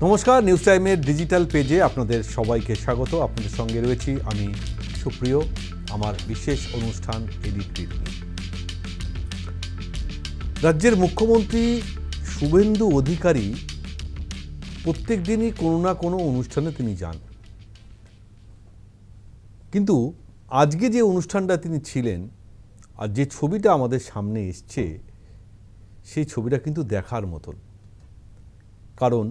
নমস্কার, নিউজ টাইমের ডিজিটাল পেজে আপনাদের সবাইকে স্বাগত। আপনাদের সঙ্গে রয়েছি আমি সুপ্রিয়, আমার বিশেষ অনুষ্ঠান এডিট রিট নিয়ে। রাজ্যের মুখ্যমন্ত্রী শুভেন্দু অধিকারী প্রত্যেক দিনই কোনো না কোনো অনুষ্ঠানে তিনি যান, কিন্তু আজকে যে অনুষ্ঠানটা তিনি ছিলেন আর যে ছবিটা আমাদের সামনে এসছে সেই ছবিটা কিন্তু দেখার মতন। কারণ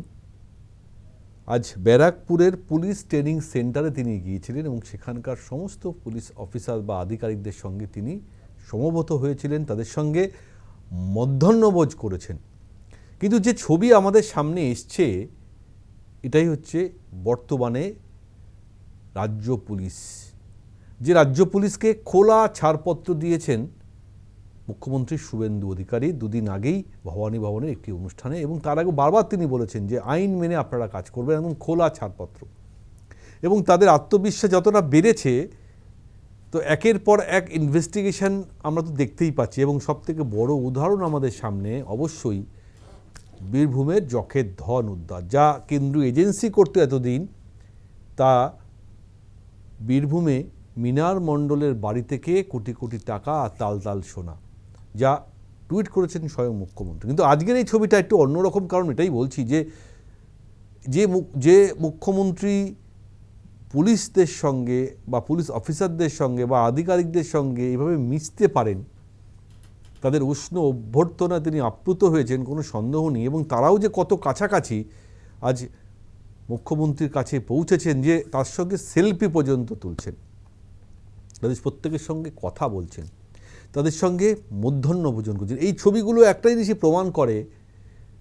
আজ ব্যারাকপুরের পুলিশ ট্রেনিং সেন্টারে তিনি গিয়েছিলেন এবং সেখানকার সমস্ত পুলিশ অফিসার বা আধিকারিকদের সঙ্গে তিনি সমবেত হয়েছিলেন, তাদের সঙ্গে মধ্যাহ্নভোজ করেছেন। কিন্তু যে ছবি আমাদের সামনে এসছে এটাই হচ্ছে বর্তমানে রাজ্য পুলিশ, যে রাজ্য পুলিশকে খোলা ছাড়পত্র দিয়েছেন মুখ্যমন্ত্রী শুভেন্দু অধিকারী দুদিন আগেই ভবানী ভবনের একটি অনুষ্ঠানে, এবং তার আগে বারবার তিনি বলেছেন যে আইন মেনে আপনারা কাজ করবেন এবং খোলা ছাড়পত্র। এবং তাদের আত্মবিশ্বাস যতটা বেড়েছে, তো একের পর এক ইনভেস্টিগেশন আমরা তো দেখতেই পাচ্ছি, এবং সবথেকে বড় উদাহরণ আমাদের সামনে অবশ্যই বীরভূমের যখের ধন উদ্ধার, যা কেন্দ্রীয় এজেন্সি করতে এতদিন, তা বীরভূমে মিনার মণ্ডলের বাড়ি থেকে কোটি কোটি টাকা আর তাল তাল সোনা, যা টুইট করেছেন স্বয়ং মুখ্যমন্ত্রী। কিন্তু আজকের এই ছবিটা একটু অন্যরকম, কারণ এটাই বলছি যে মুখ্যমন্ত্রী পুলিশদের সঙ্গে বা পুলিশ অফিসারদের সঙ্গে বা আধিকারিকদের সঙ্গে এভাবে মিশতে পারেন, তাদের উষ্ণ অভ্যর্থনা তিনি আপ্লুত হয়েছেন, কোনো সন্দেহ নেই। এবং তারাও যে কত কাছাকাছি আজ মুখ্যমন্ত্রীর কাছে পৌঁছেছেন, যে তার সঙ্গে সেলফি পর্যন্ত তুলছেন, তাদের প্রত্যেকের সঙ্গে কথা বলছেন, তাদের সঙ্গে মধ্যাহ্নভোজন করছেন। এই ছবিগুলো একটা জিনিসই প্রমাণ করে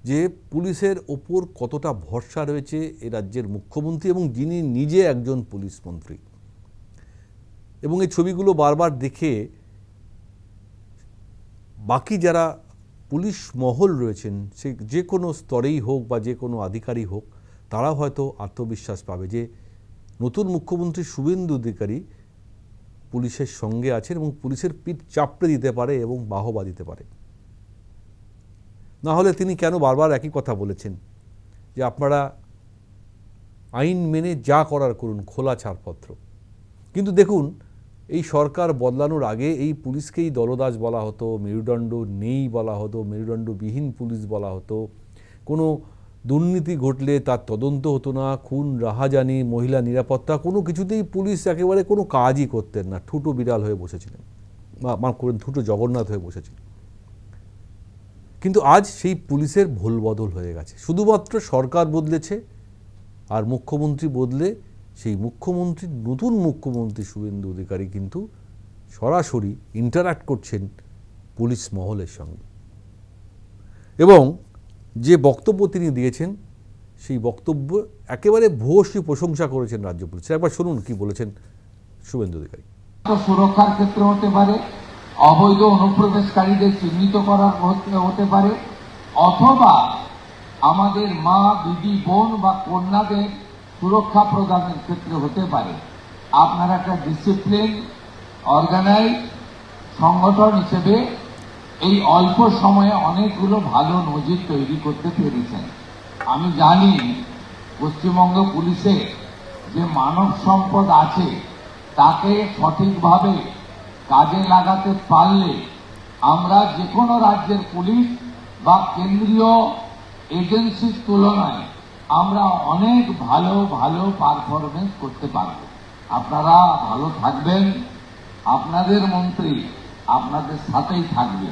যে পুলিশের ওপর কতটা ভরসা রয়েছে এ রাজ্যের মুখ্যমন্ত্রী, এবং যিনি নিজে একজন পুলিশ মন্ত্রী। এবং এই ছবিগুলো বারবার দেখে বাকি যারা পুলিশ মহল রয়েছেন, সে যে কোনো স্তরেই হোক বা যে কোনো আধিকারিক হোক, তারাও হয়তো আত্মবিশ্বাস পাবে যে নতুন মুখ্যমন্ত্রী শুভেন্দু অধিকারী পুলিশের সঙ্গে আছেন এবং পুলিশের পিঠ চাপড়ে দিতে পারে এবং বাহবা দিতে পারে। না হলে তিনি কেন বারবার একই কথা বলেছেন যে আপনারা আইন মেনে যা করার করুন, খোলা ছাড়পত্র। কিন্তু দেখুন, এই সরকার বদলানোর আগে এই পুলিশকেই দলদাস বলা হতো, মেরুদণ্ড নেই বলা হতো, মেরুদণ্ডবিহীন পুলিশ বলা হতো। কোনো দুর্নীতি ঘটলে তার তদন্ত হতো না, খুন রাহাজানি, মহিলা নিরাপত্তা, কোনো কিছুতেই পুলিশ একেবারে কোনো কাজই করতেন না, ঠুটো বিড়াল হয়ে বসেছিলেন, ঠুটো জগন্নাথ হয়ে বসেছিলেন। কিন্তু আজ সেই পুলিশের ভুল বদল হয়ে গেছে, শুধুমাত্র সরকার বদলেছে আর মুখ্যমন্ত্রী বদলে সেই মুখ্যমন্ত্রী, নতুন মুখ্যমন্ত্রী শুভেন্দু অধিকারী কিন্তু সরাসরি ইন্টারঅ্যাক্ট করছেন পুলিশ মহলের সঙ্গে। এবং যে বক্তব্য তিনি দিয়েছেন সেই বক্তব্য একেবারে ভূয়সী প্রশংসা করেছেন রাজ্য পুলিশের। একবার শুনুন কি বলেছেন শুভেন্দু অধিকারী। সুরক্ষার ক্ষেত্রে হতে পারে, অবৈধ অনুপ্রবেশকারীদের চিহ্নিত করার হতে পারে, অথবা আমাদের মা, দিদি, বোন বা কন্যাদের সুরক্ষা প্রদানের ক্ষেত্রে হতে পারে। আপনারা একটা ডিসিপ্লিন অর্গানাইজ সংগঠন হিসেবে এই অল্প সময়ে অনেকগুলো ভালো নজির তৈরি করতে পেরেছেন। আমি জানি পশ্চিমবঙ্গ পুলিশে যে মানব সম্পদ আছে তাকে সঠিকভাবে কাজে লাগাতে পারলে আমরা যে কোনো রাজ্যের পুলিশ বা কেন্দ্রীয় এজেন্সির তুলনায় আমরা অনেক ভালো ভালো পারফরমেন্স করতে পারব। আপনারা ভালো থাকবেন, আপনাদের মন্ত্রী আপনাদের সাথেই থাকবে।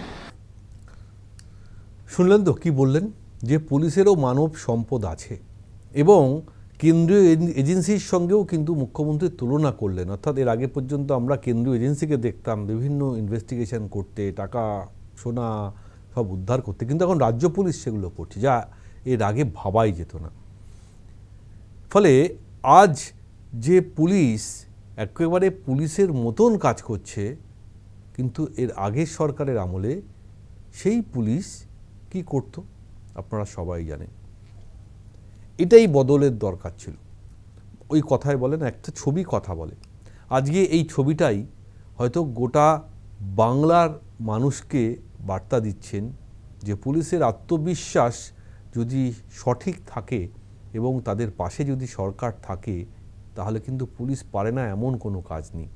শুনলেন তো কি বললেন, যে পুলিশেরও মানব সম্পদ আছে, এবং কেন্দ্রীয় এজেন্সির সঙ্গেও কিন্তু মুখ্যমন্ত্রী তুলনা করলেন। অর্থাৎ এর আগে পর্যন্ত আমরা কেন্দ্রীয় এজেন্সিকে দেখতাম বিভিন্ন ইনভেস্টিগেশন করতে, টাকা সোনা সব উদ্ধার করতে, কিন্তু এখন রাজ্য পুলিশ সেগুলো করছে, যা এর আগে ভাবাই যেত না। ফলে আজ যে পুলিশ একেবারে পুলিশের মতন কাজ করছে, কিন্তু এর আগের সরকারের আমলে সেই পুলিশ কি করত আপনারা সবাই জানেন। এটাই বদলের দরকার ছিল। ওই কথায় বলেন, একটা ছবি কথা বলে। আজকে এই ছবিটাই হয়তো গোটা বাংলার মানুষকে বার্তা দিচ্ছেন যে পুলিশের আত্মবিশ্বাস যদি সঠিক থাকে, এবং তাদের পাশে যদি সরকার থাকে তাহলে কিন্তু পুলিশ পারে না এমন কোনো কাজ নেই।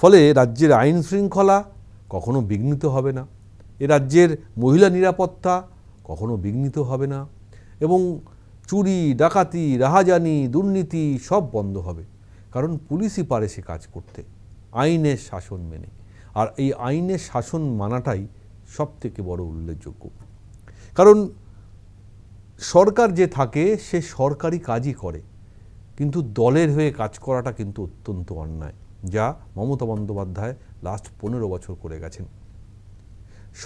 ফলে রাজ্যের আইন শৃঙ্খলা কখনো বিঘ্নিত হবে না, এ রাজ্যের মহিলা নিরাপত্তা কখনো বিঘ্নিত হবে না, এবং চুরি, ডাকাতি, রাহাজানি, দুর্নীতি সব বন্ধ হবে। কারণ পুলিশই পারে সে কাজ করতে আইনের শাসন মেনে। আর এই আইনের শাসন মানাটাই সব থেকে বড় উল্লেখযোগ্য। কারণ সরকার যে থাকে সে সরকারি কাজই করে, কিন্তু দলের হয়ে কাজ করাটা কিন্তু অত্যন্ত অন্যায়, যা মমতা বন্দ্যোপাধ্যায় লাস্ট 15 বছর করে গেছেন।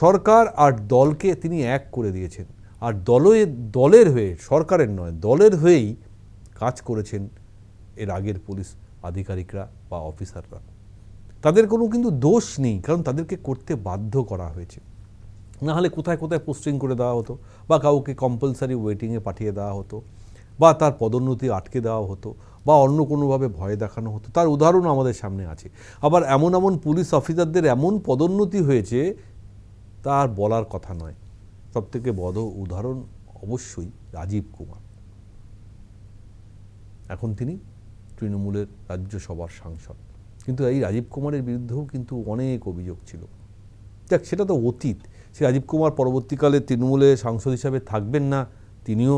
সরকার আর দলকে তিনি এক করে দিয়েছেন, আর দলের হয়ে, সরকারের নয়, দলের হয়েই কাজ করেছেন এর আগের পুলিশ আধিকারিকরা বা অফিসাররা। তাদের কোনো কিন্তু দোষ নেই, কারণ তাদেরকে করতে বাধ্য করা হয়েছে। না হলে কোথায় কোথায় পোস্টিং করে দেওয়া হতো, বা কাউকে কম্পালসারি ওয়েটিংয়ে পাঠিয়ে দেওয়া হতো, বা তার পদোন্নতি আটকে দেওয়া হতো, বা অন্য কোনোভাবে ভয় দেখানো হতো। তার উদাহরণ আমাদের সামনে আছে। আবার এমন এমন পুলিশ অফিসারদের এমন পদোন্নতি হয়েছে তার বলার কথা নয়। সবথেকে বড় উদাহরণ অবশ্যই রাজীব কুমার। এখন তিনি তৃণমূলের রাজ্যসভার সাংসদ, কিন্তু এই রাজীব কুমারের বিরুদ্ধেও কিন্তু অনেক অভিযোগ ছিল। দেখ, সেটা তো অতীত। সে রাজীব কুমার পরবর্তীকালে তৃণমূলে সাংসদ হিসাবে থাকবেন না, তিনিও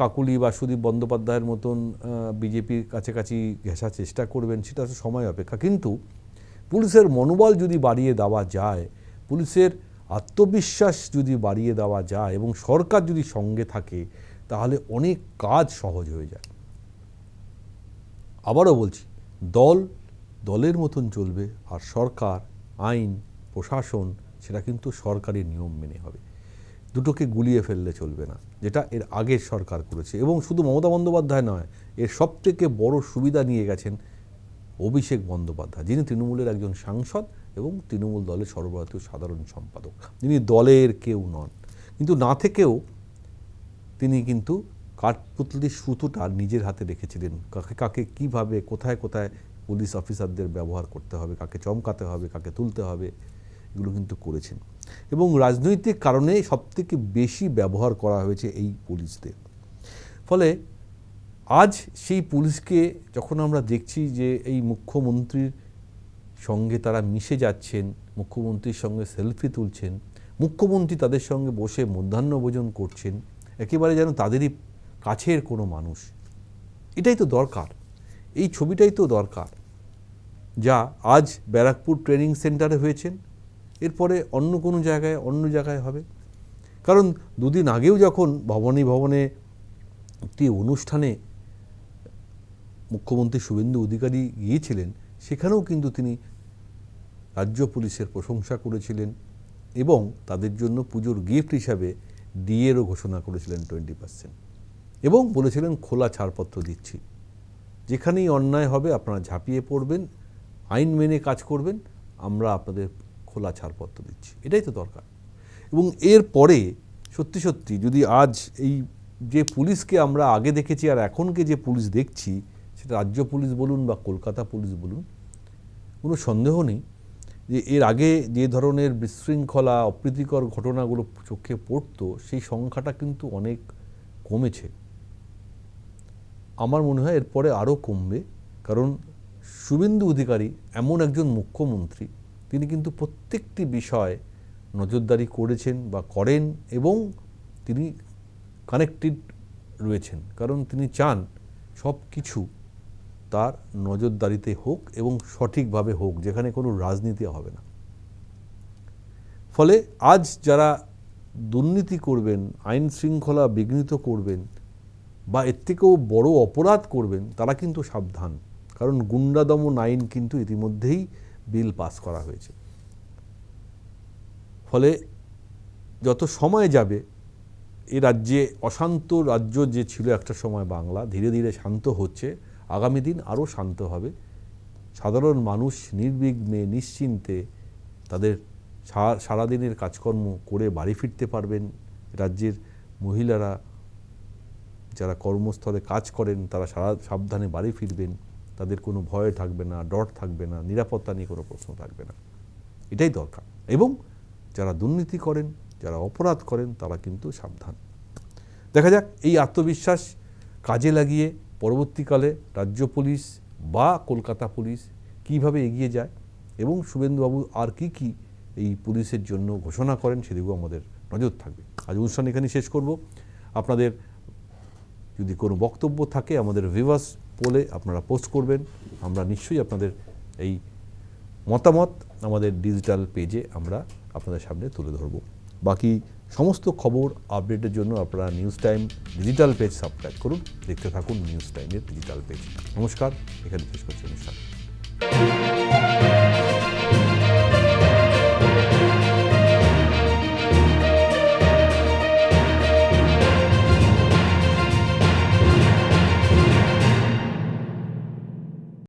কাকুলি বা সুদীপ বন্দ্যোপাধ্যায়ের মতন বিজেপির কাছাকাছি ঘেঁষার চেষ্টা করবেন, সেটা তো সময় অপেক্ষা। কিন্তু পুলিশের মনোবল যদি বাড়িয়ে দেওয়া যায়, পুলিশের আত্মবিশ্বাস যদি বাড়িয়ে দেওয়া যায়, এবং সরকার যদি সঙ্গে থাকে, তাহলে অনেক কাজ সহজ হয়ে যায়। আবারও বলছি, দল দলের মতন চলবে, আর সরকার, আইন, প্রশাসন সেটা কিন্তু সরকারি নিয়ম মেনে হবে। দুটোকে গুলিয়ে ফেললে চলবে না, যেটা এর আগের সরকার করেছে। এবং শুধু মমতা বন্দ্যোপাধ্যায় নয়, এর সবথেকে বড় সুবিধা নিয়ে গেছেন অভিষেক বন্দ্যোপাধ্যায়, যিনি তৃণমূলের একজন সাংসদ এবং তৃণমূল দলের সর্বভারতীয় সাধারণ সম্পাদক, যিনি দলের কেউ নন। কিন্তু না থেকেও তিনি কিন্তু কাঠপুতলির সুতোটা নিজের হাতে রেখেছিলেন, কাকে কাকে কীভাবে, কোথায় কোথায় পুলিশ অফিসারদের ব্যবহার করতে হবে, কাকে চমকাতে হবে, কাকে তুলতে হবে, এগুলো কিন্তু করেছেন। এবং রাজনৈতিক কারণে সবথেকে বেশি ব্যবহার করা হয়েছে এই পুলিশদের। ফলে আজ সেই পুলিশকে যখন আমরা দেখছি যে এই মুখ্যমন্ত্রীর সঙ্গে তারা মিশে যাচ্ছেন, মুখ্যমন্ত্রীর সঙ্গে সেলফি তুলছেন, মুখ্যমন্ত্রী তাদের সঙ্গে বসে মধ্যাহ্নভোজন করছেন, একেবারে যেন তাদেরই কাছের কোনো মানুষ। এটাই তো দরকার, এই ছবিটাই তো দরকার, যা আজ ব্যারাকপুর ট্রেনিং সেন্টারে হয়েছেন, এরপরে অন্য কোনো জায়গায়, অন্য জায়গায় হবে। কারণ দুদিন আগেও যখন ভবনে একটি অনুষ্ঠানে মুখ্যমন্ত্রী শুভেন্দু অধিকারী গিয়েছিলেন, সেখানেও কিন্তু তিনি রাজ্য পুলিশের প্রশংসা করেছিলেন, এবং তাদের জন্য পুজোর গিফট হিসাবে ডিএরও ঘোষণা করেছিলেন 20%, এবং বলেছিলেন খোলা ছাড়পত্র দিচ্ছি, যেখানেই অন্যায় হবে আপনারা ঝাঁপিয়ে পড়বেন, আইন মেনে কাজ করবেন, আমরা আপনাদের খোলা ছাড়পত্র দিচ্ছি। এটাই তো দরকার। এবং এরপরে সত্যি সত্যি যদি আজ এই যে পুলিশকে আমরা আগে দেখেছি আর এখনকে যে পুলিশ দেখছি, সেটা রাজ্য পুলিশ বলুন বা কলকাতা পুলিশ বলুন, কোনো সন্দেহ নেই যে এর আগে যে ধরনের বিশৃঙ্খলা, অপ্রীতিকর ঘটনাগুলো চোখে পড়তো, সেই সংখ্যাটা কিন্তু অনেক কমেছে। আমার মনে হয় এরপরে আরও কমবে, কারণ শুভেন্দু অধিকারী এমন একজন মুখ্যমন্ত্রী, তিনি কিন্তু প্রত্যেকটি বিষয় নজরদারি করেছেন বা করেন, এবং তিনি কানেক্টেড রয়েছেন, কারণ তিনি চান সব কিছু তার নজরদারিতে হোক এবং সঠিকভাবে হোক, যেখানে কোনো রাজনীতি হবে না। ফলে আজ যারা দুর্নীতি করবেন, আইন শৃঙ্খলা বিঘ্নিত করবেন, বা এর থেকেও বড় অপরাধ করবেন, তারা কিন্তু সাবধান, কারণ গুন্ডা দমন আইন কিন্তু ইতিমধ্যেই বিল পাস করা হয়েছে। ফলে যত সময় যাবে, এ রাজ্যে অশান্ত রাজ্য যে ছিল একটা সময় বাংলা, ধীরে ধীরে শান্ত হচ্ছে, আগামী দিন আরও শান্ত হবে। সাধারণ মানুষ নির্বিঘ্নে, নিশ্চিন্তে তাদের সারাদিনের কাজকর্ম করে বাড়ি ফিরতে পারবেন। রাজ্যের মহিলারা যারা কর্মস্থলে কাজ করেন, তারা সাবধানে বাড়ি ফিরবেন, তাদের কোনো ভয় থাকবে না, ডর থাকবে না, নিরাপত্তা নিয়ে কোনো প্রশ্ন থাকবে না। এটাই দরকার। এবং যারা দুর্নীতি করেন, যারা অপরাধ করেন, তারা কিন্তু সাবধান। দেখা যাক এই আত্মবিশ্বাস কাজে লাগিয়ে পরবর্তীকালে রাজ্য পুলিশ বা কলকাতা পুলিশ কিভাবে এগিয়ে যায় এবং শুভেন্দুবাবু আর কি এই পুলিশের জন্য ঘোষণা করেন সেদিকেও আমাদের নজর থাকবে। আজ অনুষ্ঠান এখানেই শেষ করব। আপনাদের যদি কোনো বক্তব্য থাকে আমাদের ভিভাস পোলে আপনারা পোস্ট করবেন, আমরা নিশ্চয়ই আপনাদের এই মতামত আমাদের ডিজিটাল পেজে আমরা আপনাদের সামনে তুলে ধরব। বাকি সমস্ত খবর আপডেটের জন্য আপনারা news time digital page subscribe করুন, দেখতে থাকুন নিউজ টাইমের ডিজিটাল পেজ। নমস্কার, এখানে শেষ করছি অনুষ্ঠান।